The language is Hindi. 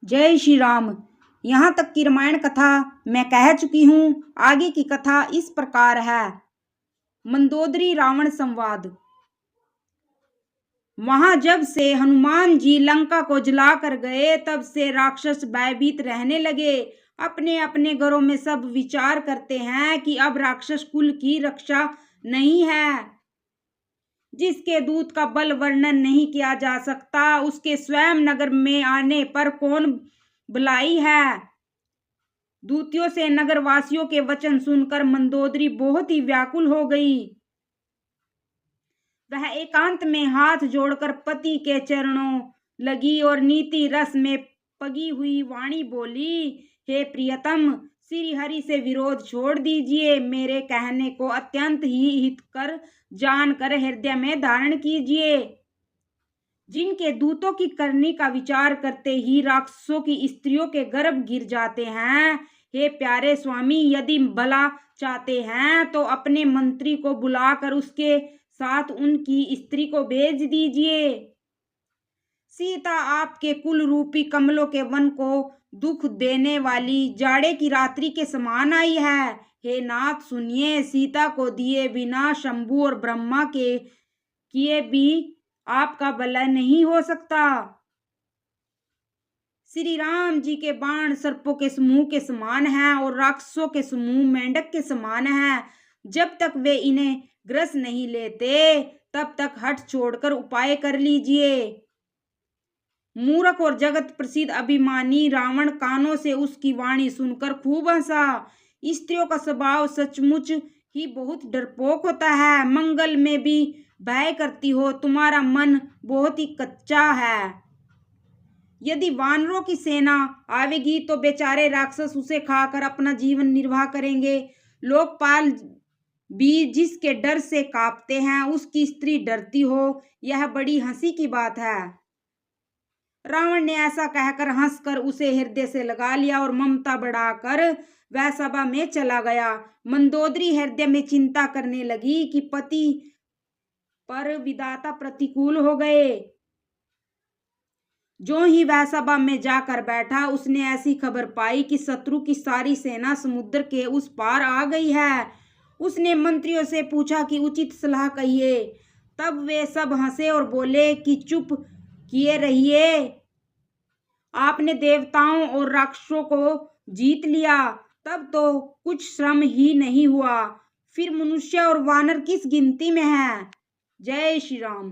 जय श्री राम। यहाँ तक की रामायण कथा मैं कह चुकी हूँ। आगे की कथा इस प्रकार है। मंदोदरी रावण संवाद। वहां जब से हनुमान जी लंका को जलाकर गए तब से राक्षस भयभीत रहने लगे। अपने अपने घरों में सब विचार करते हैं कि अब राक्षस कुल की रक्षा नहीं है। जिसके दूत का बल वर्णन नहीं किया जा सकता, उसके स्वयं नगर में आने पर कौन भलाई है। दूतियों से नगरवासियों के वचन सुनकर मंदोदरी बहुत ही व्याकुल हो गई। वह एकांत में हाथ जोड़कर पति के चरणों लगी और नीति रस में पगी हुई वाणी बोली, हे प्रियतम, श्री हरि से विरोध छोड़ दीजिए। मेरे कहने को अत्यंत ही हितकर जानकर हृदय में धारण कीजिए। जिनके दूतों की करनी का विचार करते ही राक्षसों की स्त्रियों के गर्भ गिर जाते हैं, हे प्यारे स्वामी, यदि भला चाहते हैं तो अपने मंत्री को बुलाकर उसके साथ उनकी स्त्री को भेज दीजिए। सीता आपके कुल रूपी कमलों के वन को दुख देने वाली जाड़े की रात्रि के समान आई है। हे नाथ सुनिए, सीता को दिए बिना शंभु और ब्रह्मा के किए भी आपका भला नहीं हो सकता। श्री राम जी के बाण सर्पों के समूह के समान हैं और राक्षसों के समूह मेंढक के समान हैं। जब तक वे इन्हें ग्रस नहीं लेते तब तक हठ छोड़कर उपाय कर लीजिए। मूर्ख और जगत प्रसिद्ध अभिमानी रावण कानों से उसकी वाणी सुनकर खूब हंसा। स्त्रियों का स्वभाव सचमुच ही बहुत डरपोक होता है। मंगल में भी भय करती हो। तुम्हारा मन बहुत ही कच्चा है। यदि वानरों की सेना आवेगी तो बेचारे राक्षस उसे खाकर अपना जीवन निर्वाह करेंगे। लोकपाल भी जिसके डर से कांपते हैं उसकी स्त्री डरती हो, यह बड़ी हंसी की बात है। रावण ने ऐसा कहकर हंसकर उसे हृदय से लगा लिया और ममता बढ़ाकर वह सभा में चला गया। मंदोदरी हृदय में चिंता करने लगी कि पति पर विधाता प्रतिकूल हो गए। जो ही वह सभा में जाकर बैठा, उसने ऐसी खबर पाई कि शत्रु की सारी सेना समुद्र के उस पार आ गई है। उसने मंत्रियों से पूछा कि उचित सलाह कहिए। तब वे सब हंसे और बोले कि चुप किए रहिए, आपने देवताओं और राक्षसों को जीत लिया, तब तो कुछ श्रम ही नहीं हुआ। फिर मनुष्य और वानर किस गिनती में है। जय श्री राम।